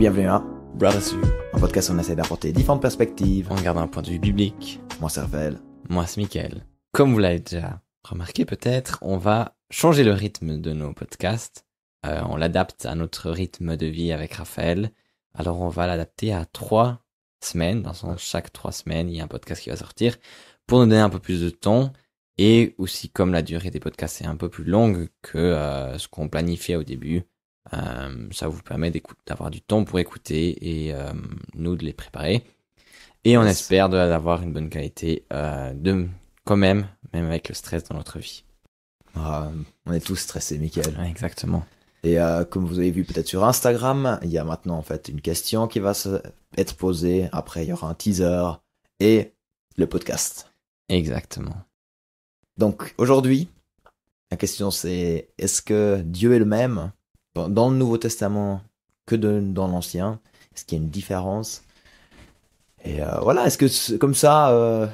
Bienvenue à Brothers View, un podcast où on essaie d'apporter différentes perspectives. en gardant un point de vue biblique. Moi, c'est Raphaël. Moi, c'est Mickaël. Comme vous l'avez déjà remarqué peut-être, on va changer le rythme de nos podcasts. On l'adapte à notre rythme de vie avec Raphaël. Alors, on va l'adapter à 3 semaines. Dans le sens, chaque 3 semaines, il y a un podcast qui va sortir pour nous donner un peu plus de temps. Et aussi, comme la durée des podcasts est un peu plus longue que ce qu'on planifiait au début, ça vous permet d'avoir du temps pour écouter et nous de les préparer. Et on espère d'avoir une bonne qualité quand même avec le stress dans notre vie. On est tous stressés, Mickaël. Ouais, exactement. Et comme vous avez vu peut-être sur Instagram, il y a maintenant en fait une question qui va être posée. Après, il y aura un teaser et le podcast. Exactement. Donc aujourd'hui, la question c'est, est-ce que Dieu est le même dans le Nouveau Testament que dans l'Ancien? Est-ce qu'il y a une différence? Et voilà, est-ce que comme ça,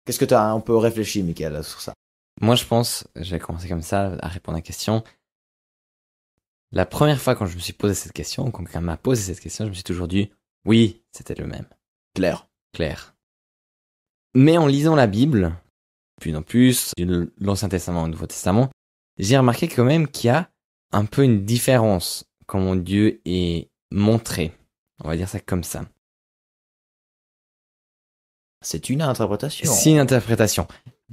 qu'est-ce que tu as un peu réfléchi, Mickaël, sur ça? Moi, je pense, je vais commencer comme ça à répondre à la question. La première fois quand je me suis posé cette question, quand quelqu'un m'a posé cette question, je me suis toujours dit, oui, c'était le même. Clair. Mais en lisant la Bible, plus en plus, de l'Ancien Testament au Nouveau Testament, j'ai remarqué quand même qu'il y a un peu une différence comment Dieu est montré. On va dire ça comme ça. C'est une interprétation. C'est une interprétation.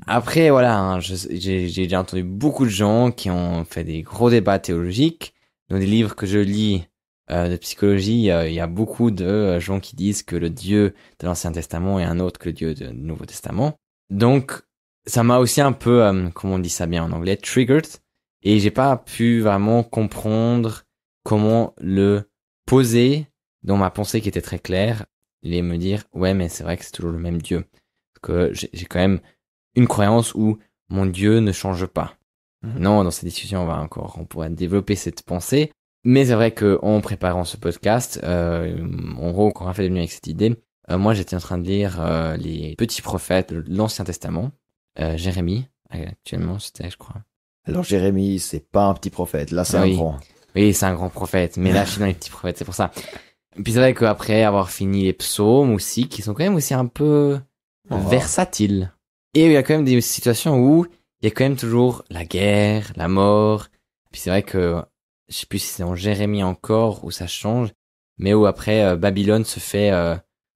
Après, voilà, j'ai déjà entendu beaucoup de gens qui ont fait des gros débats théologiques. Dans des livres que je lis de psychologie, il y a beaucoup de gens qui disent que le Dieu de l'Ancien Testament est un autre que le Dieu du Nouveau Testament. Donc, ça m'a aussi un peu, comment on dit ça bien en anglais, triggered. Et j'ai pas pu vraiment comprendre comment le poser dans ma pensée qui était très claire et me dire, ouais, mais c'est vrai que c'est toujours le même Dieu. Parce que j'ai quand même une croyance où mon Dieu ne change pas. Non, dans cette discussion, on pourrait développer cette pensée. Mais c'est vrai qu'en préparant ce podcast, en gros, quand Raphaël est venu avec cette idée, moi j'étais en train de lire les petits prophètes de l'Ancien Testament. Jérémie, actuellement, c'était, je crois. Alors Jérémie, c'est pas un petit prophète, là c'est un grand. Oui, c'est un grand prophète, mais là je suis dans les petits prophètes, c'est pour ça. Et puis c'est vrai qu'après avoir fini les psaumes aussi, qui sont quand même aussi un peu versatiles. Et il y a quand même des situations où il y a quand même toujours la guerre, la mort. Puis c'est vrai que, je sais plus si c'est en Jérémie encore, où ça change, mais où après Babylone se fait,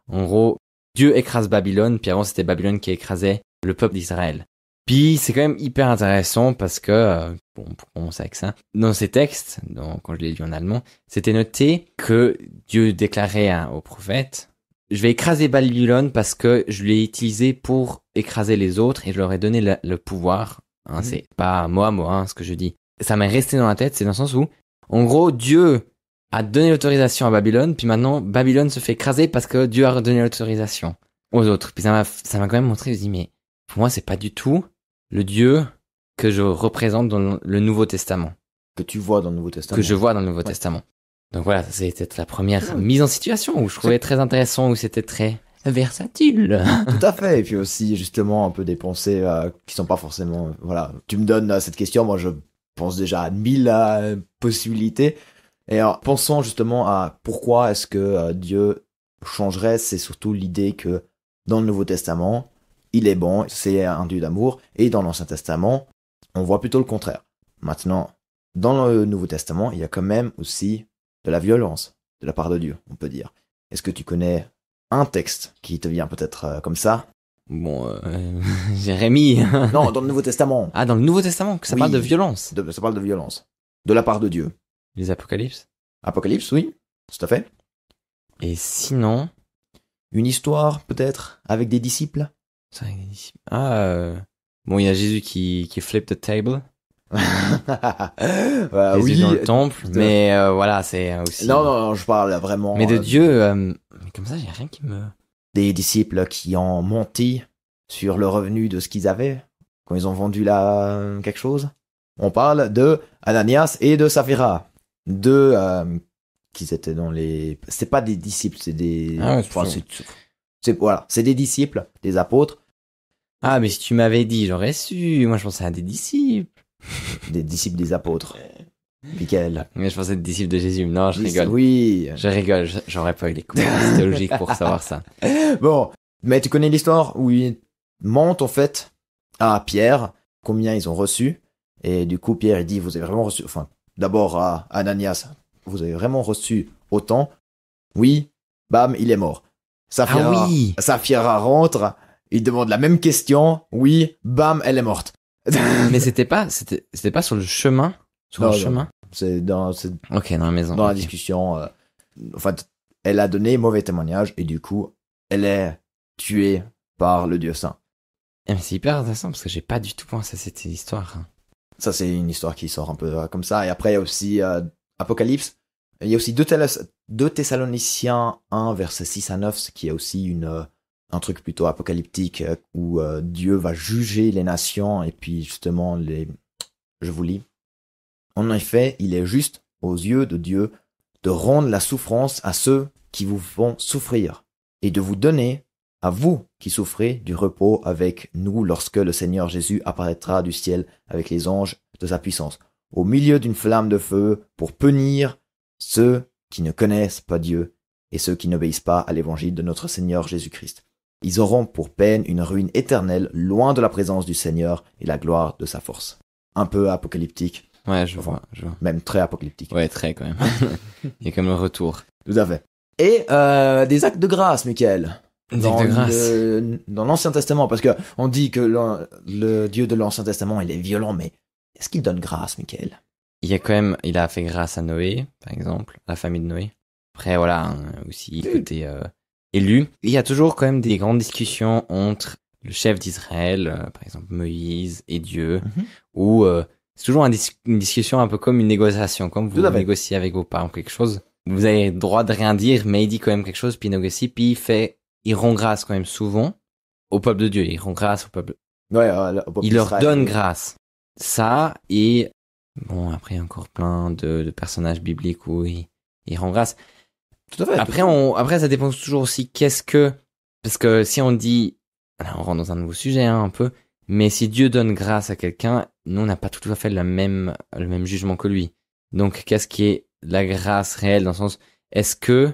en gros, Dieu écrase Babylone, puis avant c'était Babylone qui écrasait le peuple d'Israël. Puis c'est quand même hyper intéressant parce que, pour commencer avec ça, dans ces textes, quand je l'ai lu en allemand, c'était noté que Dieu déclarait au prophète, je vais écraser Babylone parce que je l'ai utilisé pour écraser les autres et je leur ai donné le pouvoir. C'est pas mot à mot ce que je dis. Ça m'est resté dans la tête, c'est dans le sens où, en gros, Dieu a donné l'autorisation à Babylone, puis maintenant Babylone se fait écraser parce que Dieu a redonné l'autorisation aux autres. Puis ça m'a quand même montré, je me dis, mais pour moi, c'est pas du tout le Dieu que je représente dans le Nouveau Testament. Que tu vois dans le Nouveau Testament. Que je vois dans le Nouveau Testament. Donc voilà, c'était la première mise en situation où je trouvais très intéressant, où c'était très versatile. Tout à fait. Et puis aussi, justement, un peu des pensées qui sont pas forcément... Voilà, tu me donnes cette question, moi je pense déjà à 1000 possibilités. Et alors, pensons justement à pourquoi est-ce que Dieu changerait. C'est surtout l'idée que dans le Nouveau Testament, il est bon, c'est un Dieu d'amour. Et dans l'Ancien Testament, on voit plutôt le contraire. Maintenant, dans le Nouveau Testament, il y a quand même aussi de la violence de la part de Dieu, on peut dire. Est-ce que tu connais un texte qui te vient peut-être comme ça? Bon, Jérémie. Non, dans le Nouveau Testament. Ah, dans le Nouveau Testament, que ça parle de violence. Ça parle de violence. De la part de Dieu. Les Apocalypses. Apocalypse, oui, tout à fait. Et sinon... Une histoire, peut-être, avec des disciples? Bon, il y a Jésus qui flip the table. Oui, dans le temple, mais voilà, c'est aussi... Non, je parle vraiment... Mais de Dieu, mais comme ça, j'ai rien qui me... Des disciples qui ont menti sur le revenu de ce qu'ils avaient, quand ils ont vendu quelque chose. On parle de Ananias et de Saphira. Deux qui étaient dans les... C'est pas des disciples, c'est des... Voilà, c'est des disciples, des apôtres. Ah, mais si tu m'avais dit, j'aurais su. Moi, je pensais à des disciples. Des disciples des apôtres. Michael. Mais je pensais être disciple de Jésus. Non, je rigole. Oui. Je rigole, j'aurais pas eu les compétences théologiques pour savoir ça. Bon, mais tu connais l'histoire où ils mentent en fait à Pierre combien ils ont reçu. Et du coup, Pierre il dit, vous avez vraiment reçu, enfin, d'abord à Ananias, vous avez vraiment reçu autant. Oui, bam, il est mort. Saphira, oui. Saphira rentre, il demande la même question. Oui, bam, elle est morte. Mais c'était pas sur le chemin. Sur Non, le non. chemin. C'est Ok, dans la maison. dans la ok. discussion. En fait, elle a donné mauvais témoignage et du coup, elle est tuée par le Dieu Saint. Eh, mais c'est hyper intéressant parce que j'ai pas du tout pensé à cette histoire. Ça, c'est une histoire qui sort un peu comme ça. Et après, il y a aussi Apocalypse. Il y a aussi 2 Thessaloniciens 1, versets 6 à 9, ce qui est aussi un truc plutôt apocalyptique où Dieu va juger les nations et puis justement je vous lis. En effet, il est juste aux yeux de Dieu de rendre la souffrance à ceux qui vous font souffrir et de vous donner, à vous qui souffrez, du repos avec nous lorsque le Seigneur Jésus apparaîtra du ciel avec les anges de sa puissance, au milieu d'une flamme de feu pour punir ceux qui ne connaissent pas Dieu et ceux qui n'obéissent pas à l'évangile de notre Seigneur Jésus-Christ. Ils auront pour peine une ruine éternelle, loin de la présence du Seigneur et la gloire de sa force. Un peu apocalyptique. Ouais, je Enfin, vois. Même très apocalyptique. Ouais, très quand même. Il y a comme le retour. Tout à fait. Et des actes de grâce, Michael. Des actes de grâce. Dans l'Ancien Testament, parce que on dit que le Dieu de l'Ancien Testament, il est violent, mais est-ce qu'il donne grâce, Michael? Il a fait grâce à Noé, par exemple, à la famille de Noé. Après, voilà, hein, aussi côté élu. Il y a toujours quand même des grandes discussions entre le chef d'Israël, par exemple Moïse et Dieu, où c'est toujours une discussion un peu comme une négociation, comme vous négociez avec vos parents quelque chose. Vous avez le droit de rien dire, mais il dit quand même quelque chose, puis il négocie, puis il rend grâce quand même souvent au peuple de Dieu. Il rend grâce au peuple. Ouais, au peuple il leur d'Israël, donne oui. grâce. Ça, et bon, après, il y a encore plein de personnages bibliques où il rend grâce. Tout à fait. Après, ça dépend toujours aussi parce que si on dit, là, on rentre dans un nouveau sujet, hein, un peu, mais si Dieu donne grâce à quelqu'un, nous, on n'a pas tout à fait le même jugement que lui. Donc, qu'est-ce qui est la grâce réelle dans le sens, est-ce que,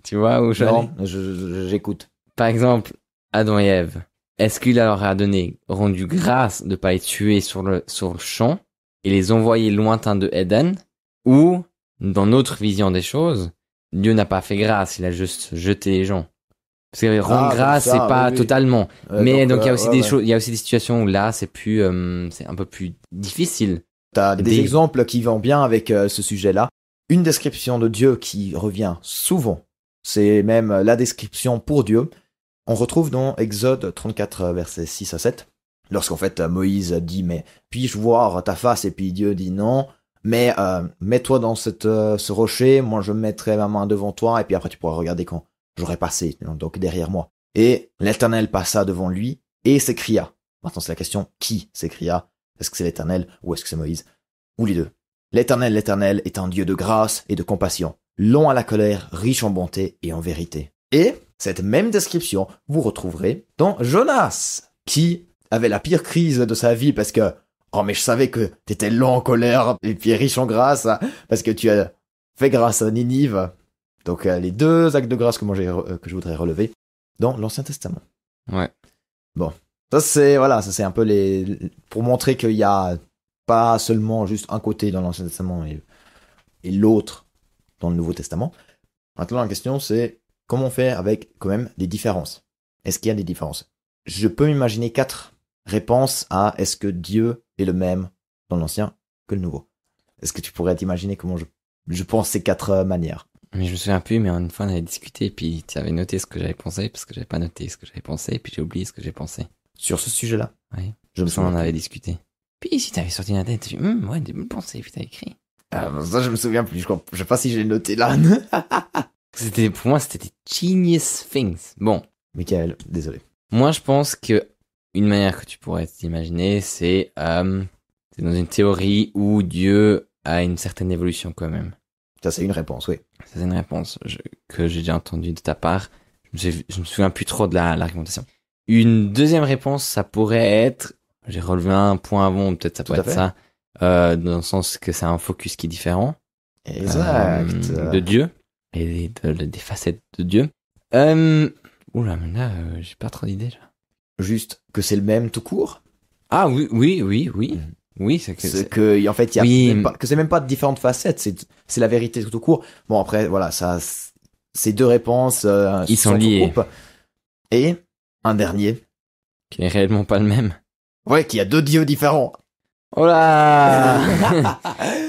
tu vois où Non, j'écoute. Par exemple, Adam et Ève, est-ce qu'il leur a rendu grâce de pas les tuer sur le champ et les envoyer lointain de Éden, ou, dans notre vision des choses, Dieu n'a pas fait grâce, il a juste jeté les gens. Parce que rendre grâce, c'est pas totalement. Mais donc il y a aussi des choses, il y a aussi des situations où là, c'est un peu plus difficile. T'as des exemples qui vont bien avec ce sujet-là. Une description de Dieu qui revient souvent, c'est même la description pour Dieu. On retrouve dans Exode 34, versets 6 à 7, lorsqu'en fait Moïse dit « Mais puis-je voir ta face ?» Et puis Dieu dit « Non, mais mets-toi dans ce rocher, moi je mettrai ma main devant toi, et puis après tu pourras regarder quand j'aurai passé, donc derrière moi. » Et l'Éternel passa devant lui et s'écria. Maintenant c'est la question, qui s'écria? Est-ce que c'est l'Éternel ou est-ce que c'est Moïse? Ou les deux. L'Éternel est un Dieu de grâce et de compassion, long à la colère, riche en bonté et en vérité. Et cette même description, vous retrouverez dans Jonas, qui avait la pire crise de sa vie parce que « Oh mais je savais que t'étais long en colère et puis riche en grâce, parce que tu as fait grâce à Ninive. » Donc les 2 actes de grâce que je voudrais relever dans l'Ancien Testament. Ouais. Bon, ça c'est un peu pour montrer qu'il y a pas seulement juste un côté dans l'Ancien Testament et l'autre dans le Nouveau Testament. Maintenant la question c'est comment on fait avec quand même des différences? Est-ce qu'il y a des différences? Je peux m'imaginer 4 réponses à est-ce que Dieu est le même dans l'Ancien que le Nouveau? Est-ce que tu pourrais t'imaginer comment je pense ces 4 manières? Mais je me souviens plus, mais une fois on avait discuté, puis tu avais noté ce que j'avais pensé, parce que j'avais pas noté ce que j'avais pensé, puis j'ai oublié ce que j'ai pensé. Sur ce sujet-là? Oui. Je me souviens. On souviens. en avait discuté. Puis si t'avais sorti la tête, tu dis, ouais, des bonnes pensées, puis t'as écrit. Ça je me souviens plus, je sais pas si j'ai noté là. Pour moi, c'était des genius things. Bon. Michael, désolé. Moi, je pense que une manière que tu pourrais t'imaginer, c'est dans une théorie où Dieu a une certaine évolution quand même. Ça, c'est une réponse, oui. Ça, c'est une réponse que j'ai déjà entendue de ta part. Je me souviens plus trop de l'argumentation. Une deuxième réponse, ça pourrait être, j'ai relevé un point avant, peut-être ça pourrait être ça, dans le sens que c'est un focus qui est différent. Exact. De Dieu et des facettes de Dieu. Oula, mais là, j'ai pas trop d'idées. Là. Juste que c'est le même tout court. Ah oui. Oui, c'est que C'est que, en fait, il y a Oui. même pas, que c'est même pas différentes facettes, c'est la vérité tout court. Bon, après, voilà, ça, c'est deux réponses, Ils sont tout liés. groupe. Et un dernier. qui n'est réellement pas le même. Ouais, qui a deux dieux différents. Oh là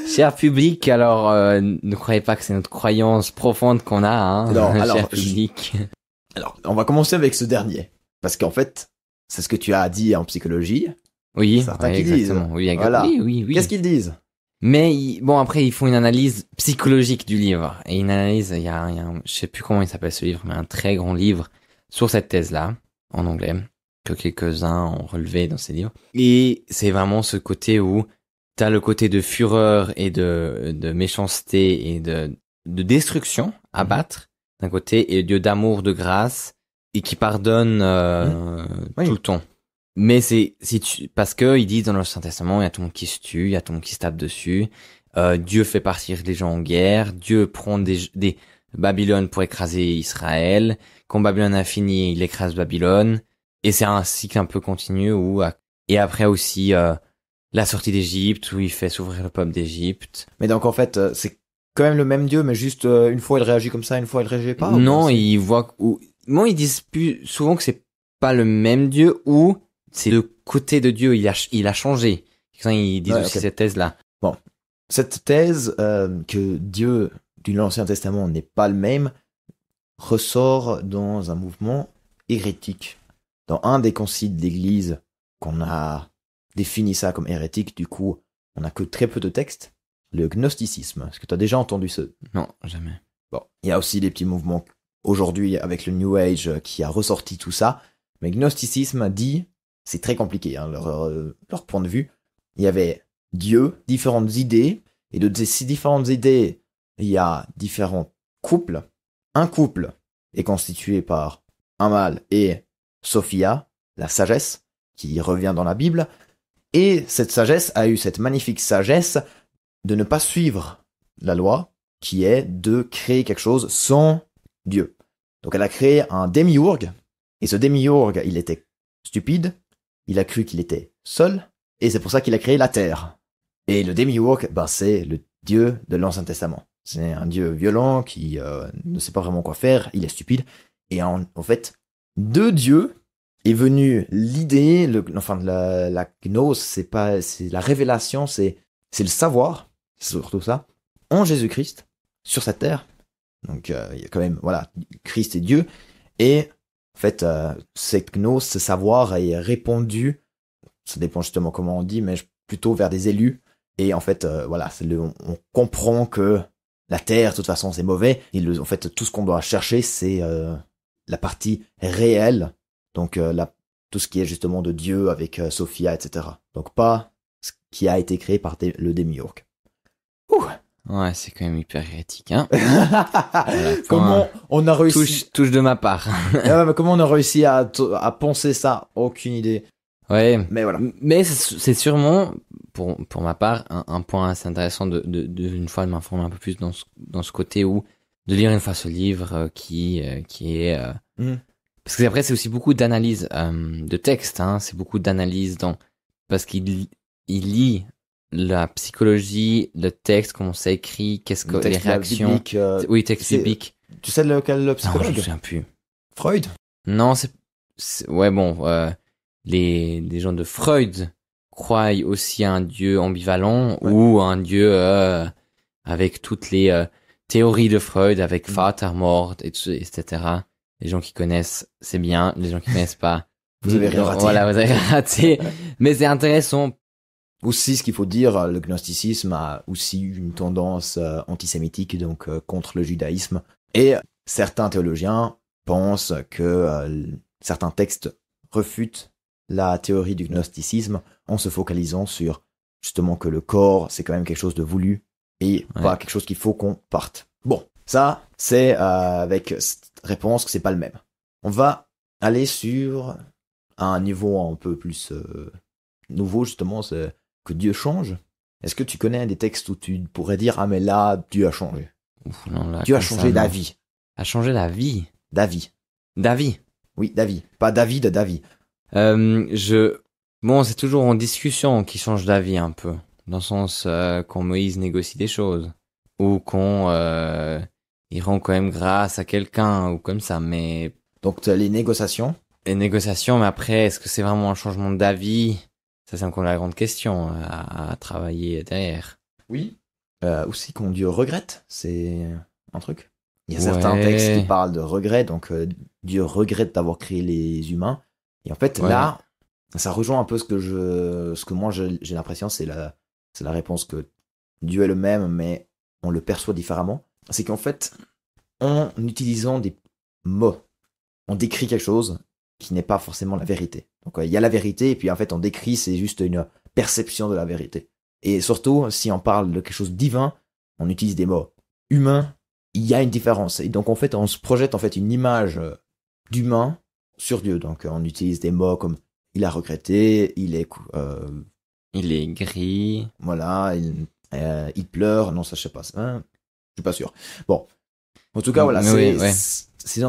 Cher public, alors ne croyez pas que c'est notre croyance profonde qu'on a, hein, Non, alors, cher public. Alors, on va commencer avec ce dernier. Parce qu'en fait, c'est ce que tu as dit en psychologie. Oui, Certains ouais, qui disent. exactement. Oui, Voilà. oui. Qu'est-ce qu'ils disent? Mais bon, après, ils font une analyse psychologique du livre. Et une analyse, il y a je sais plus comment il s'appelle ce livre, mais un très grand livre sur cette thèse-là, en anglais, que quelques-uns ont relevé dans ces livres. Et c'est vraiment ce côté où t'as le côté de fureur et de méchanceté et de destruction à battre, d'un côté, et Dieu d'amour, de grâce, et qui pardonne Oui. tout le temps. Mais parce que ils disent dans l'Ancien Testament, il y a tout le monde qui se tue, il y a tout le monde qui se tape dessus. Dieu fait partir les gens en guerre. Dieu prend des Babylone pour écraser Israël. Quand Babylone a fini, il écrase Babylone. Et c'est un cycle un peu continu et après aussi la sortie d'Égypte où il fait s'ouvrir le peuple d'Égypte. Mais donc, en fait, c'est quand même le même dieu, mais juste une fois il réagit comme ça, une fois il réagit pas. Non, ou c'est- ils voient non, ils disent plus souvent que c'est pas le même Dieu ou c'est le côté de Dieu, il a changé. Ils disent aussi cette thèse-là. Cette thèse que Dieu de l'Ancien Testament n'est pas le même ressort dans un mouvement hérétique. Dans un des conciles d'Église qu'on a défini ça comme hérétique, du coup, on a que très peu de textes. Le gnosticisme. Est-ce que tu as déjà entendu ce? Non, jamais. Bon, il y a aussi des petits mouvements aujourd'hui avec le New Age qui a ressorti tout ça. Mais gnosticisme dit, c'est très compliqué, hein, leur point de vue. Il y avait Dieu, différentes idées, et de ces différentes idées, il y a différents couples. Un couple est constitué par un mâle et Sophia, la sagesse, qui revient dans la Bible. Et cette sagesse a eu cette magnifique sagesse de ne pas suivre la loi, qui est de créer quelque chose sans Dieu. Donc elle a créé un démiurge, et ce démiurge, il était stupide, il a cru qu'il était seul, et c'est pour ça qu'il a créé la terre. Et le démiurge, c'est le dieu de l'Ancien Testament. C'est un dieu violent qui ne sait pas vraiment quoi faire, il est stupide, et en fait, de Dieu est venue l'idée, la gnose, c'est la révélation, c'est le savoir, c'est surtout ça, en Jésus-Christ, sur cette terre. Donc il y a quand même, voilà, Christ est Dieu, et en fait, cette gnose, ce savoir est répandu, ça dépend justement comment on dit, mais plutôt vers des élus, et en fait, voilà, on comprend que la terre, de toute façon, c'est mauvais, et en fait, tout ce qu'on doit chercher, c'est la partie réelle, donc tout ce qui est justement de Dieu avec Sophia, etc. Donc pas ce qui a été créé par le démiurge. Ouais, c'est quand même hyper hérétique, hein. Comment on a réussi... Touche de ma part. mais comment on a réussi à penser ça? Aucune idée. Ouais. Mais voilà. Mais c'est sûrement, pour ma part, un point assez intéressant de une fois de m'informer un peu plus dans ce côté où, de lire une fois ce livre qui est, parce que après c'est aussi beaucoup d'analyse, de texte, hein. C'est beaucoup d'analyse parce qu'il lit la psychologie, le texte, comment ça écrit, qu'est-ce que les réactions. Biblique, oui, texte biblique. Tu sais lequel Non, psychologue? je me souviens plus. Freud? Non, ouais, bon, les gens de Freud croient aussi à un dieu ambivalent ou un dieu avec toutes les théories de Freud, avec Vatermord, etc. Les gens qui connaissent, c'est bien. Les gens qui connaissent pas, vous avez rien raté. Voilà, vous avez raté. Mais c'est intéressant. Aussi, ce qu'il faut dire, le gnosticisme a aussi une tendance antisémitique, donc contre le judaïsme. Et certains théologiens pensent que certains textes refutent la théorie du gnosticisme en se focalisant sur justement que le corps, c'est quand même quelque chose de voulu et pas quelque chose qu'il faut qu'on parte. Bon, ça, c'est avec cette réponse que c'est pas le même. On va aller sur un niveau un peu plus nouveau, justement, c'est que Dieu change. Est-ce que tu connais des textes où tu pourrais dire, ah mais là, Dieu a changé. Ouf, non, là, Dieu a comme ça, changé non. d'avis. A changé la vie. D'avis. D'avis. Oui, d'avis. Pas David, d'avis. Bon, c'est toujours en discussion qu'il change d'avis un peu. Dans le sens quand Moïse négocie des choses. Ou quand il rend quand même grâce à quelqu'un, ou comme ça. Mais Donc, t'as les négociations. les négociations, mais après, est-ce que c'est vraiment un changement d'avis? Ça, c'est encore la grande question à travailler derrière. Oui. Aussi quand Dieu regrette, c'est un truc. Il y a Ouais. certains textes qui parlent de regret, donc Dieu regrette d'avoir créé les humains. Et en fait, Ouais. là, ça rejoint un peu ce que moi j'ai l'impression, c'est la réponse que Dieu est le même, mais on le perçoit différemment. C'est qu'en fait, en utilisant des mots, on décrit quelque chose qui n'est pas forcément la vérité. Donc il y a la vérité, et puis en fait, on décrit, c'est juste une perception de la vérité. Et surtout, si on parle de quelque chose de divin, on utilise des mots humains. Il y a une différence. Et donc, en fait, on se projette en fait une image d'humain sur Dieu. Donc, on utilise des mots comme il a regretté, il est, Il est gris. voilà, il pleure. Non, ça, je sais pas. Je suis pas sûr. Bon. En tout cas, voilà, Mais c'est oui, ouais. ces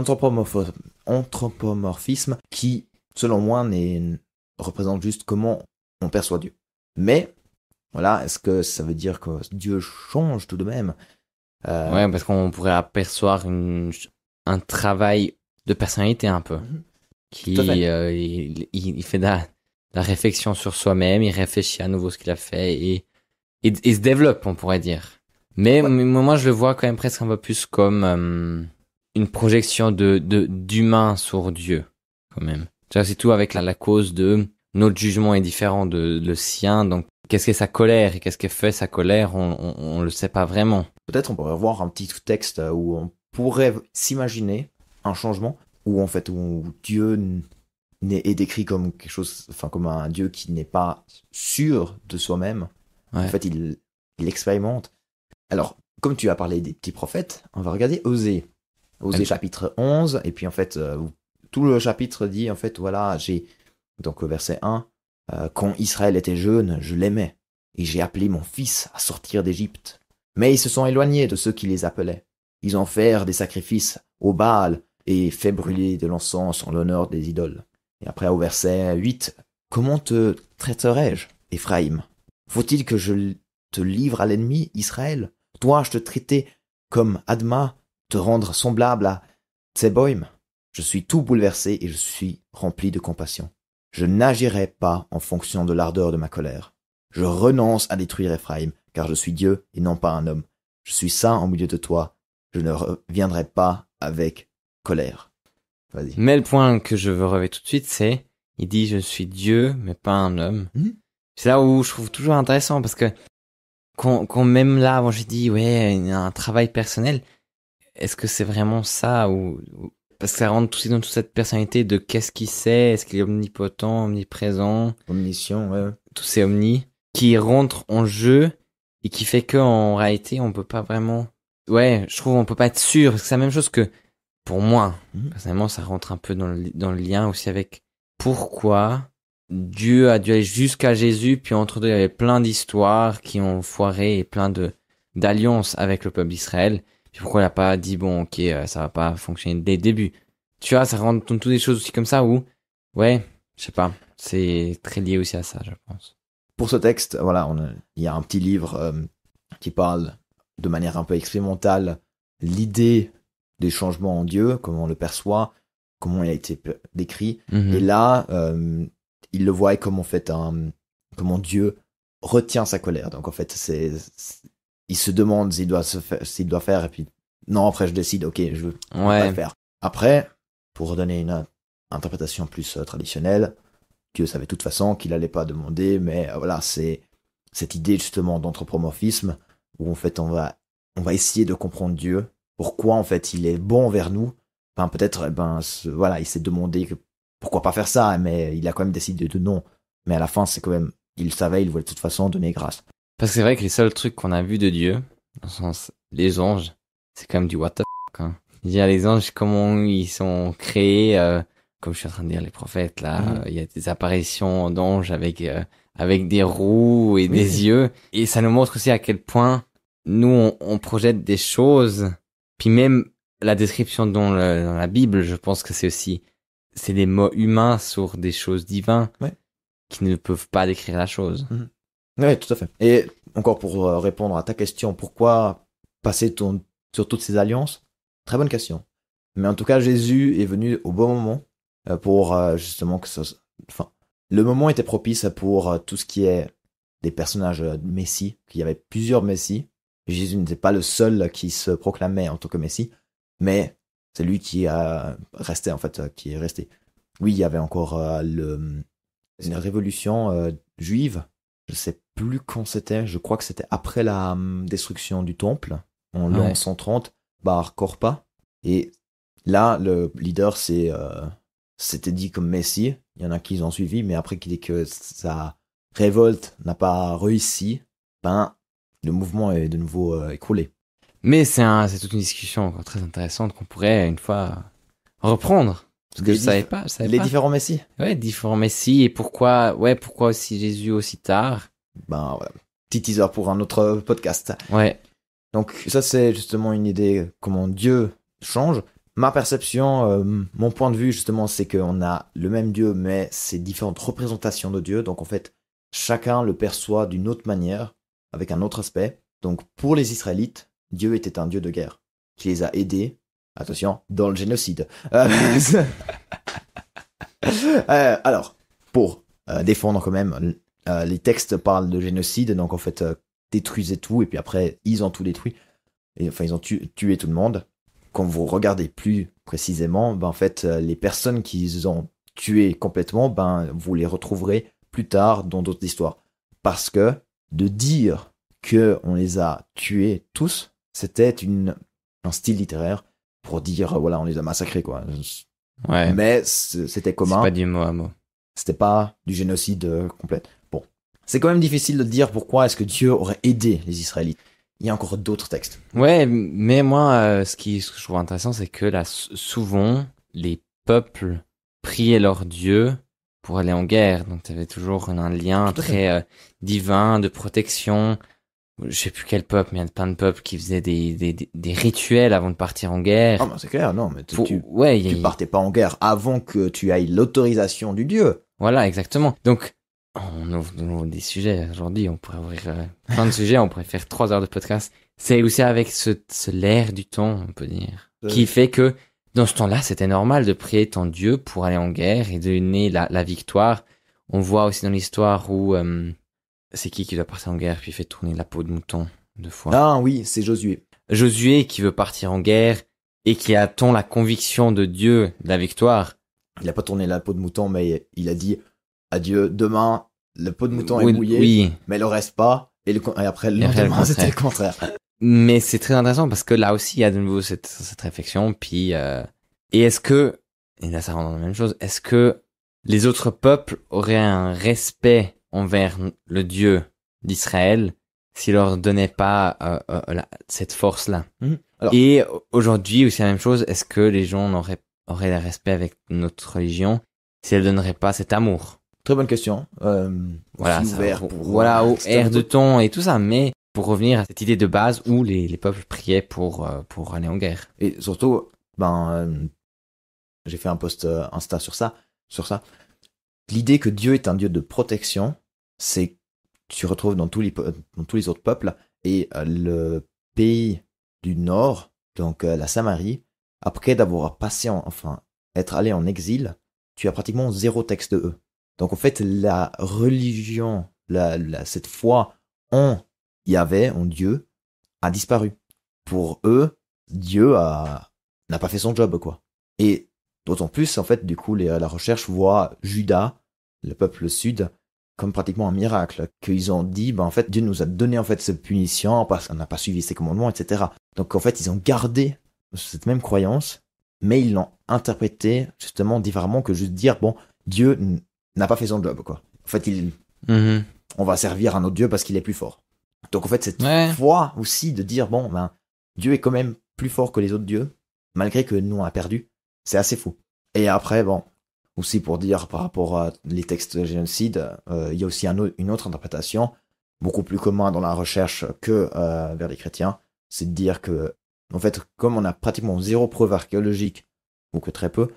anthropomorphismes qui, selon moi, représentent juste comment on perçoit Dieu. Mais, voilà, est-ce que ça veut dire que Dieu change tout de même? Ouais, parce qu'on pourrait apercevoir un travail de personnalité un peu. Qui Tout à fait. il fait de la réflexion sur soi-même, il réfléchit à nouveau ce qu'il a fait et se développe, on pourrait dire. Mais Ouais. moi, je le vois quand même presque un peu plus comme une projection d'humain sur Dieu, quand même. Tu vois, c'est tout avec la cause de notre jugement est différent de le sien, donc qu'est-ce qu'est sa colère et qu'est-ce que fait sa colère, on le sait pas vraiment. Peut-être on pourrait voir un petit texte où on pourrait s'imaginer un changement où en fait où Dieu est décrit comme quelque chose, enfin comme un Dieu qui n'est pas sûr de soi-même. Ouais. En fait, il expérimente. Alors, comme tu as parlé des petits prophètes, on va regarder Osée. Osée Ouais. chapitre 11, et puis en fait, tout le chapitre dit en fait, voilà, donc au verset 1, quand Israël était jeune, je l'aimais, et j'ai appelé mon fils à sortir d'Égypte. Mais ils se sont éloignés de ceux qui les appelaient. Ils ont fait des sacrifices au Baal et fait brûler de l'encens en l'honneur des idoles. Et après au verset 8, comment te traiterai-je, Éphraïm? Faut-il que je te livre à l'ennemi, Israël? Toi, je te traitais comme Adma, te rendre semblable à Tseboïm. Je suis tout bouleversé et je suis rempli de compassion. Je n'agirai pas en fonction de l'ardeur de ma colère. Je renonce à détruire Éphraïm, car je suis Dieu et non pas un homme. Je suis saint au milieu de toi. Je ne reviendrai pas avec colère. Vas-y. Mais le point que je veux relever tout de suite, c'est, il dit je suis Dieu, mais pas un homme. C'est là où je trouve toujours intéressant, parce que quand même là, moi j'ai dit, ouais, il y a un travail personnel, est-ce que c'est vraiment ça parce que ça rentre tout dans toute cette personnalité de qu'est-ce qu'il sait, est-ce qu'il est omnipotent, omniprésent, Omniscient, ouais. tous ces omnis, qui rentrent en jeu et qui fait que en réalité on peut pas vraiment, ouais, je trouve on peut pas être sûr, parce que c'est la même chose que pour moi, personnellement, ça rentre un peu dans le lien aussi avec pourquoi Dieu a dû aller jusqu'à Jésus, puis entre deux, il y avait plein d'histoires qui ont foiré et plein d'alliances avec le peuple d'Israël. Puis pourquoi il a pas dit, bon, ok, ça va pas fonctionner dès le début. Tu vois, ça rentre dans toutes des choses aussi comme ça où, ouais, je sais pas, c'est très lié aussi à ça, je pense. Pour ce texte, voilà, il y a un petit livre qui parle de manière un peu expérimentale l'idée des changements en Dieu, comment on le perçoit, comment il a été décrit. Et là, il le voit comme en fait comment Dieu retient sa colère. Donc en fait, il se demande s'il doit faire, et puis non, après je décide, ok, je veux pas le faire. Après, pour donner une interprétation plus traditionnelle, Dieu savait de toute façon qu'il allait pas demander, mais voilà, c'est cette idée justement d'anthropomorphisme où en fait on va essayer de comprendre Dieu, pourquoi en fait il est bon envers nous. Enfin, peut-être, voilà, il s'est demandé que pourquoi pas faire ça, mais il a quand même décidé de non. Mais à la fin, c'est quand même, il savait, il voulait de toute façon donner grâce. Parce que c'est vrai que les seuls trucs qu'on a vus de Dieu, dans le sens, les anges, c'est quand même du what the fuck, hein. Je veux dire, les anges, comment ils sont créés, comme je suis en train de dire les prophètes, là, il y a des apparitions d'anges avec des roues et des yeux. Et ça nous montre aussi à quel point nous, on projette des choses. Puis même la description dans la Bible, je pense que c'est des mots humains sur des choses divines qui ne peuvent pas décrire la chose. Oui, tout à fait. Et encore pour répondre à ta question, pourquoi passer sur toutes ces alliances? Très bonne question. Mais en tout cas, Jésus est venu au bon moment pour justement que ça... Enfin, le moment était propice pour tout ce qui est des personnages messie, qu'il y avait plusieurs messies. Jésus n'était pas le seul qui se proclamait en tant que messie, mais c'est lui qui a resté, en fait, qui est resté. Oui, il y avait encore une révolution juive. Je sais plus quand c'était. Je crois que c'était après la destruction du temple, en l'an 130, Bar Korpa. Et là, le leader s'était dit comme messie. Il y en a qui ont suivi, mais après qu'il dit que sa révolte n'a pas réussi, le mouvement est de nouveau écroulé. Mais c'est toute une discussion encore très intéressante qu'on pourrait une fois reprendre. Parce que je savais pas. Différents messies. Ouais, différents messies et pourquoi aussi Jésus aussi tard. Voilà. Petit teaser pour un autre podcast. Ouais. Donc ça c'est justement une idée comment Dieu change. Ma perception, mon point de vue justement, c'est qu'on a le même Dieu, mais c'est différentes représentations de Dieu. Donc en fait, chacun le perçoit d'une autre manière, avec un autre aspect. Donc pour les Israélites, Dieu était un Dieu de guerre, qui les a aidés, attention, dans le génocide. Alors, pour défendre quand même, les textes parlent de génocide, donc en fait, détruisez tout, et puis après, ils ont tout détruit. Et, enfin, ils ont tué tout le monde. Quand vous regardez plus précisément, en fait, les personnes qu'ils ont tuées complètement, vous les retrouverez plus tard dans d'autres histoires. Parce que de dire que on les a tués tous, c'était un style littéraire pour dire, voilà, on les a massacrés, quoi. Ouais. Mais c'était commun. C'est pas du mot à mot. C'était pas du génocide complet. Bon. C'est quand même difficile de dire pourquoi est-ce que Dieu aurait aidé les Israélites. Il y a encore d'autres textes. Ouais, mais moi, ce que je trouve intéressant, c'est que là, souvent, les peuples priaient leur Dieu pour aller en guerre. Donc, tu avais toujours un lien très divin, de protection. Je sais plus quel peuple, mais il y a plein de peuples qui faisaient des rituels avant de partir en guerre. Ah, c'est clair, non, mais tu partais pas en guerre avant que tu ailles l'autorisation du Dieu. Voilà, exactement. Donc, on ouvre des sujets aujourd'hui, on pourrait ouvrir plein de sujets, on pourrait faire 3 heures de podcast. C'est aussi avec ce l'air du temps, on peut dire, qui fait que dans ce temps-là, c'était normal de prier ton Dieu pour aller en guerre et de donner la victoire. On voit aussi dans l'histoire où c'est qui doit partir en guerre puis fait tourner la peau de mouton 2 fois. Ah oui, c'est Josué. Josué qui veut partir en guerre et qui attend la conviction de Dieu de la victoire. Il a pas tourné la peau de mouton, mais il a dit à Dieu, demain, la peau de mouton est mouillée, mais le reste pas. Et après, le lendemain, c'était le contraire. Mais c'est très intéressant parce que là aussi, il y a de nouveau cette réflexion. Puis, et est-ce que, et là ça rentre dans la même chose, est-ce que les autres peuples auraient un respect envers le Dieu d'Israël s'il leur donnait pas cette force-là? Et aujourd'hui aussi la même chose, est-ce que les gens auraient le respect avec notre religion si elle donnerait pas cet amour? Très bonne question. Voilà, au air de ton et tout ça, mais pour revenir à cette idée de base où les peuples priaient pour aller en guerre. Et surtout, j'ai fait un post Insta sur ça. L'idée que Dieu est un Dieu de protection, c'est tu retrouves dans tous les autres peuples. Et le pays du Nord, donc la Samarie, après d'avoir passé être allé en exil, tu as pratiquement 0 texte de eux. Donc en fait, la religion, cette foi en Yahvé, en Dieu, a disparu. Pour eux, Dieu n'a pas fait son job, quoi. Et d'autant plus, en fait, du coup, la recherche voit Juda, le peuple sud, comme pratiquement un miracle. Qu'ils ont dit, en fait, Dieu nous a donné, en fait, cette punition parce qu'on n'a pas suivi ses commandements, etc. Donc en fait, ils ont gardé cette même croyance, mais ils l'ont interprété, justement, différemment que juste dire, Dieu n'a pas fait son job, quoi. En fait, on va servir un autre Dieu parce qu'il est plus fort. Donc en fait, cette foi aussi de dire, Dieu est quand même plus fort que les autres dieux, malgré que nous on a perdu, c'est assez fou. Et après, aussi pour dire par rapport à les textes de génocide, il y a aussi une autre interprétation, beaucoup plus commun dans la recherche que vers les chrétiens, c'est de dire que, en fait, comme on a pratiquement zéro preuve archéologique, ou que très peu,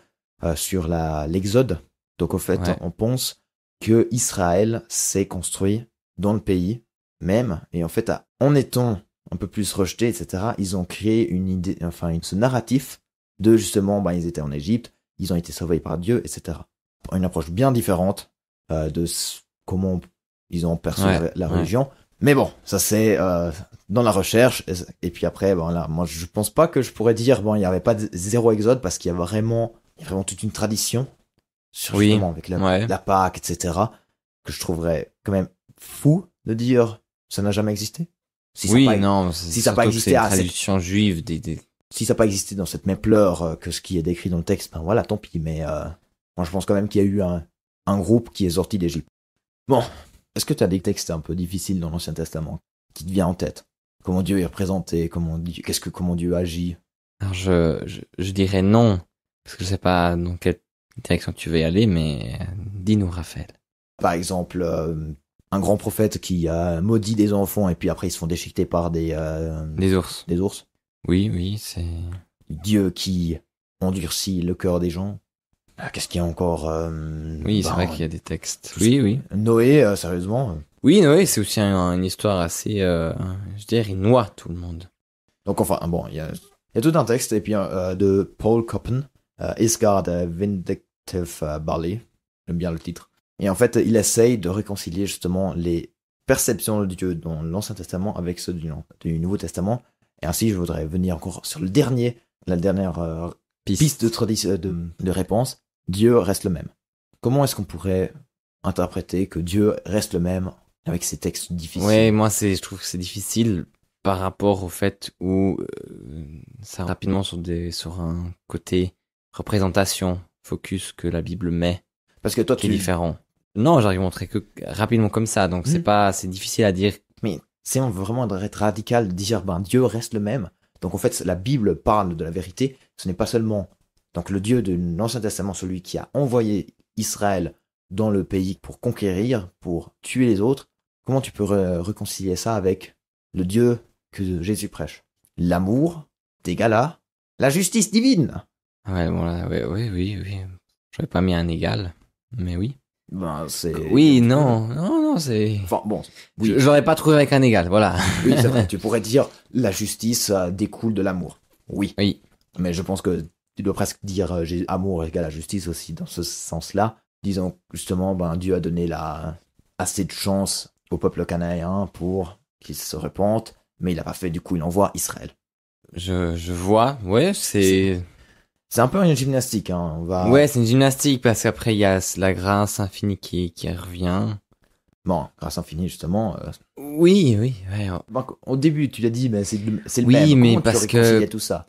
sur l'Exode, donc au fait, on pense que Israël s'est construit dans le pays même, et en fait, en étant un peu plus rejetés, etc., ils ont créé une idée, enfin, ce narratif de justement, ils étaient en Égypte, ils ont été sauvés par Dieu, etc. Une approche bien différente de comment ils ont perçu la religion. Mais bon, ça c'est dans la recherche. Et puis après, là, moi je pense pas que je pourrais dire, il n'y avait pas de zéro exode parce qu'il y a vraiment toute une tradition sur justement avec la Pâque, etc. que je trouverais quand même fou de dire ça n'a jamais existé. Si ça n'a pas existé à tradition juive, si ça n'a pas existé dans cette même pleur que ce qui est décrit dans le texte, voilà, tant pis. Mais moi, je pense quand même qu'il y a eu un groupe qui est sorti d'Égypte. Bon, est-ce que tu as des textes un peu difficiles dans l'Ancien Testament qui te viennent en tête? Comment Dieu est représenté? Comment Dieu agit? Alors je dirais non, parce que je sais pas dans quelle direction tu veux y aller, mais dis-nous, Raphaël. Par exemple, un grand prophète qui a maudit des enfants et puis après ils se font déchiqueter par des ours. Des ours. Oui, c'est... Dieu qui endurcit le cœur des gens. Qu'est-ce qu'il y a encore Oui, c'est vrai qu'il y a des textes. Oui. Noé, sérieusement. Oui, Noé, c'est aussi une histoire assez... je dirais, il noie tout le monde. Donc enfin, il y a tout un texte, et puis de Paul Coppen, Isgard Vindictive Barley. J'aime bien le titre. Et en fait, il essaye de réconcilier justement les perceptions de Dieu dans l'Ancien Testament avec ceux du Nouveau Testament. Et ainsi, je voudrais venir encore sur la dernière piste de réponse. Dieu reste le même. Comment est-ce qu'on pourrait interpréter que Dieu reste le même avec ces textes difficiles? Ouais, moi, je trouve que c'est difficile par rapport au fait où ça rapidement sur un côté représentation, focus que la Bible met. Parce que toi, tu es différent. Non, j'arrive à montrer que rapidement comme ça, donc c'est difficile à dire. Mais si on veut vraiment être radical, de dire Dieu reste le même. Donc en fait, la Bible parle de la vérité. Ce n'est pas seulement donc le Dieu de l'Ancien Testament, celui qui a envoyé Israël dans le pays pour conquérir, pour tuer les autres. Comment tu peux réconcilier ça avec le Dieu que Jésus prêche? L'amour d'égal à la justice divine. Ouais, bon là, oui. J'avais pas mis un égal, mais oui. C'est... Oui, non, c'est... Enfin, bon, oui. J'aurais pas trouvé avec un égal, voilà. Oui, c'est vrai. Tu pourrais dire la justice découle de l'amour. Oui. Mais je pense que tu dois presque dire amour égale à justice aussi dans ce sens-là. Disons justement, Dieu a donné assez de chance au peuple cananéen pour qu'il se repente, mais il a pas fait, du coup, il envoie Israël. Je vois, ouais, c'est un peu une gymnastique, hein. Ouais, c'est une gymnastique parce qu'après il y a la grâce infinie qui revient. Bon, grâce infinie justement. Oui, ouais. Au début, tu l'as dit, mais c'est le même. Oui, mais comment parce tu réconciliais tout ça?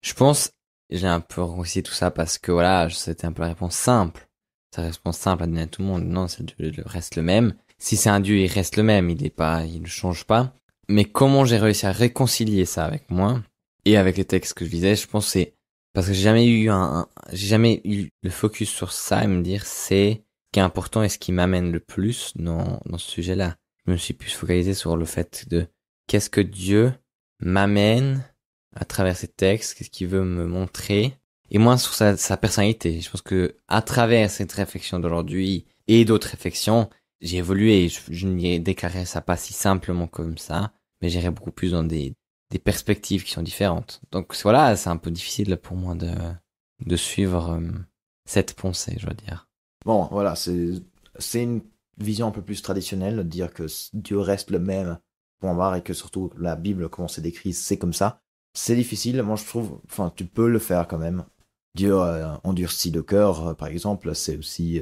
Je pense, j'ai un peu réconcilié tout ça parce que voilà, c'était un peu la réponse simple. C'est la réponse simple à donner à tout le monde. Non, c'est Dieu reste le même. Si c'est un Dieu, il reste le même. Il ne change pas. Mais comment j'ai réussi à réconcilier ça avec moi et avec les textes que je lisais, je pense c'est parce que j'ai jamais eu le focus sur ça et me dire c'est ce qui est important et ce qui m'amène le plus dans ce sujet-là. Je me suis plus focalisé sur le fait de qu'est-ce que Dieu m'amène à travers ces textes, qu'est-ce qu'il veut me montrer, et moins sur sa personnalité. Je pense que à travers cette réflexion d'aujourd'hui et d'autres réflexions, j'ai évolué. Je n'y déclaré ça pas si simplement comme ça, mais j'irai beaucoup plus dans des perspectives qui sont différentes. Donc voilà, c'est un peu difficile pour moi de suivre cette pensée, je dois dire. Bon, voilà, c'est une vision un peu plus traditionnelle, de dire que Dieu reste le même, point barre, et que surtout la Bible, comment c'est décrit, c'est comme ça. C'est difficile, moi je trouve, tu peux le faire quand même. Dieu endurcit le cœur, par exemple, c'est aussi,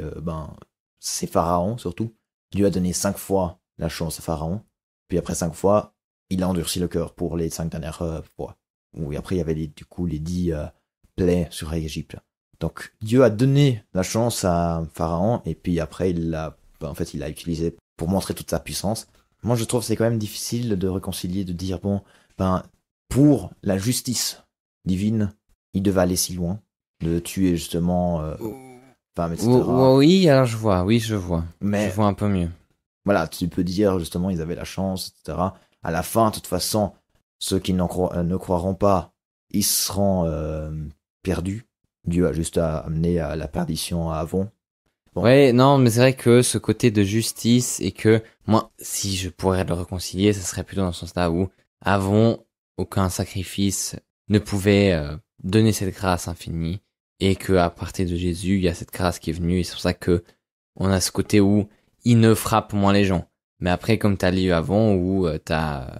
c'est Pharaon surtout. Dieu a donné 5 fois la chance à Pharaon, puis après 5 fois, il a endurci le cœur pour les 5 dernières fois. Oui, après il y avait les 10 plaies sur l'Égypte. Donc Dieu a donné la chance à Pharaon, et puis après il l'a utilisé pour montrer toute sa puissance. Moi je trouve que c'est quand même difficile de réconcilier, de dire pour la justice divine, il devait aller si loin, de tuer justement femmes, etc. Oui, alors je vois. Oui, je vois. Mais Je vois un peu mieux. voilà, tu peux dire justement ils avaient la chance, etc. À la fin, de toute façon, ceux qui ne croiront pas, ils seront perdus. Dieu a juste à amener à la perdition à Avon. Bon. Ouais, non, mais c'est vrai que ce côté de justice et que moi, si je pourrais le réconcilier, ce serait plutôt dans ce sens-là où avant, aucun sacrifice ne pouvait donner cette grâce infinie et que à partir de Jésus, il y a cette grâce qui est venue et c'est pour ça que on a ce côté où il ne frappe moins les gens. Mais après, comme t'as lu avant où t'as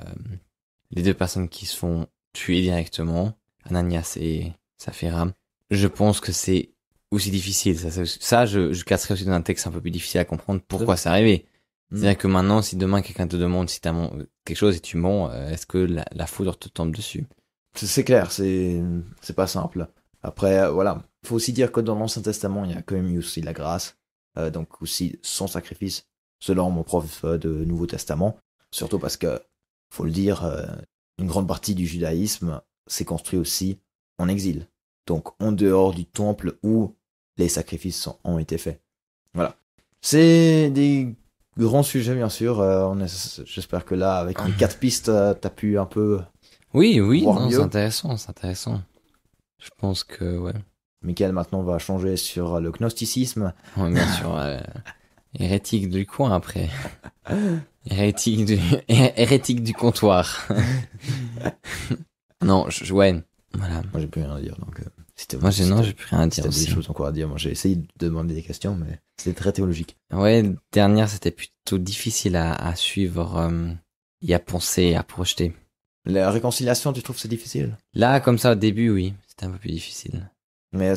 les deux personnes qui se font tuer directement, Ananias et Saphira, je pense que c'est aussi difficile. Je casserais aussi dans un texte un peu plus difficile à comprendre pourquoi c'est arrivé. C'est-à-dire que maintenant, si demain quelqu'un te demande si t'as quelque chose et tu mens, est-ce que la foudre te tombe dessus? C'est clair, c'est pas simple. Après, voilà, faut aussi dire que dans l'Ancien Testament, il y a quand même eu aussi la grâce, donc aussi son sacrifice, selon mon prof de Nouveau Testament. Surtout parce que, faut le dire, une grande partie du judaïsme s'est construit aussi en exil. Donc en dehors du temple où les sacrifices ont été faits. Voilà. C'est des grands sujets, bien sûr. J'espère que là, avec mes 4 pistes, t'as pu un peu... Oui, voir non, mieux. c'est intéressant. Je pense que, ouais. Michael, maintenant, va changer sur le gnosticisme. Ouais, bien sûr, hérétique du coin après. Hérétique du comptoir. Non, ouais, voilà. Moi, j'ai plus rien à dire, donc... Moi, j'ai plus rien à dire C'était aussi. des choses encore à dire. Moi, j'ai essayé de demander des questions, mais c'était très théologique. Ouais, dernière, c'était plutôt difficile à suivre, et à penser, à projeter. La réconciliation, tu trouves que c'est difficile? Là, comme ça, au début, oui, c'était un peu plus difficile. Mais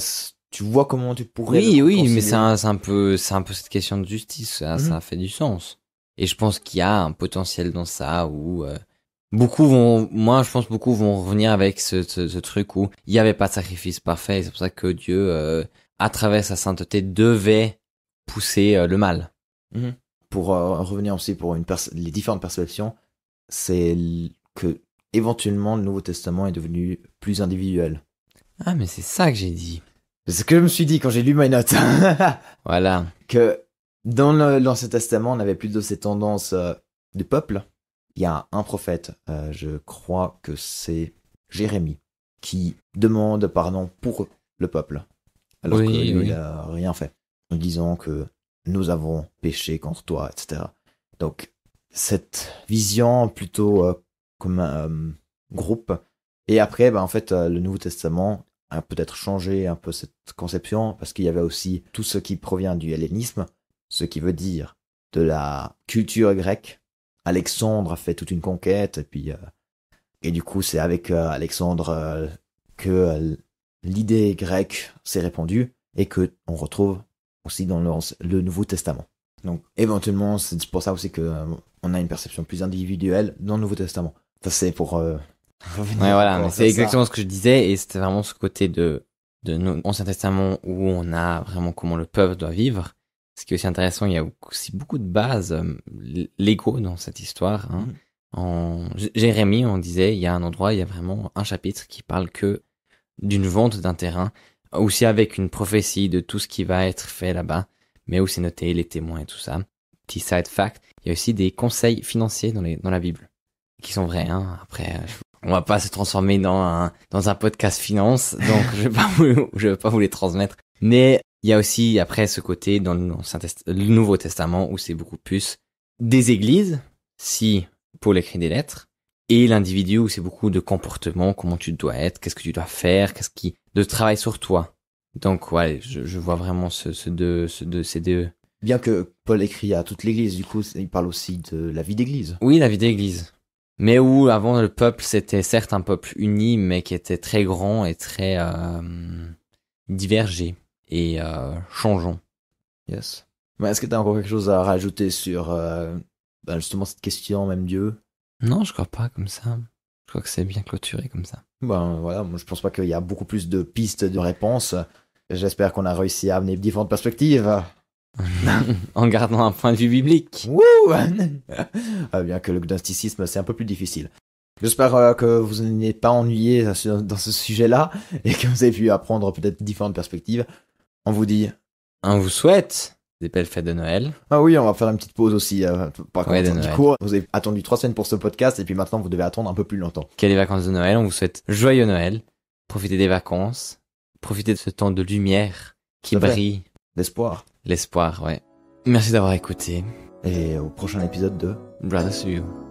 tu vois comment tu pourrais Oui, mais réconcilier? c'est un peu cette question de justice, ça fait du sens. Et je pense qu'il y a un potentiel dans ça où moi je pense beaucoup vont revenir avec ce truc où il y avait pas de sacrifice parfait, et c'est pour ça que Dieu, à travers sa sainteté, devait pousser le mal. Pour revenir aussi pour les différentes perceptions, c'est que éventuellement le Nouveau Testament est devenu plus individuel. Ah, mais c'est ça que j'ai dit. C'est ce que je me suis dit quand j'ai lu my notes. Voilà. Que dans l'Ancien Testament, on avait plutôt ces tendances de peuple. Il y a un prophète, je crois que c'est Jérémie, qui demande pardon pour le peuple, alors que lui, il a rien fait, en disant que nous avons péché contre toi, etc. Donc, cette vision plutôt comme un groupe. Et après, en fait, le Nouveau Testament a peut-être changé un peu cette conception, parce qu'il y avait aussi tout ce qui provient du hellénisme, ce qui veut dire de la culture grecque. Alexandre a fait toute une conquête, et puis et du coup c'est avec Alexandre que l'idée grecque s'est répandue et que on retrouve aussi dans le Nouveau Testament. Donc éventuellement c'est pour ça aussi que on a une perception plus individuelle dans le Nouveau Testament. Ça c'est pour revenir. Ouais, voilà, mais c'est exactement ce que je disais, et c'était vraiment ce côté de l'Ancien Testament où on a vraiment comment le peuple doit vivre. Ce qui est aussi intéressant, il y a aussi beaucoup de bases légaux dans cette histoire. Hein. En Jérémie, on disait, il y a un endroit, il y a vraiment un chapitre qui parle que d'une vente d'un terrain, aussi avec une prophétie de tout ce qui va être fait là-bas, mais où c'est noté les témoins et tout ça. Petit side fact, il y a aussi des conseils financiers dans la Bible, qui sont vrais. Hein. Après, on va pas se transformer dans un podcast finance, donc je vais pas vous les transmettre. Mais il y a aussi après ce côté dans le Nouveau Testament où c'est beaucoup plus des églises, si Paul écrit des lettres, et l'individu où c'est beaucoup de comportement, comment tu dois être, qu'est-ce que tu dois faire, de travail sur toi. Donc ouais, je vois vraiment ces deux. Bien que Paul écrit à toute l'église, du coup il parle aussi de la vie d'église. Oui, la vie d'église. Mais où avant le peuple c'était certes un peuple uni, mais qui était très grand et très divergé et changeant. Yes. Mais est-ce que tu as encore quelque chose à rajouter sur justement cette question, même Dieu? Non, je crois pas comme ça. Je crois que c'est bien clôturé comme ça. Voilà, moi je pense pas qu'il y a beaucoup plus de pistes de réponses. J'espère qu'on a réussi à amener différentes perspectives. En gardant un point de vue biblique. Wouh bien que le gnosticisme c'est un peu plus difficile. J'espère que vous n'êtes pas ennuyé dans ce sujet-là et que vous avez pu apprendre peut-être différentes perspectives. On vous dit On vous souhaite des belles fêtes de Noël. Ah oui, on va faire une petite pause aussi. Par Ouais, contre, de du Noël. coup, vous avez attendu 3 semaines pour ce podcast et puis maintenant vous devez attendre un peu plus longtemps. Quelles vacances de Noël. On vous souhaite joyeux Noël. Profitez des vacances. Profitez de ce temps de lumière qui Tout à fait. brille. D'espoir. L'espoir, ouais. Merci d'avoir écouté. Et au prochain épisode de Brothers to you.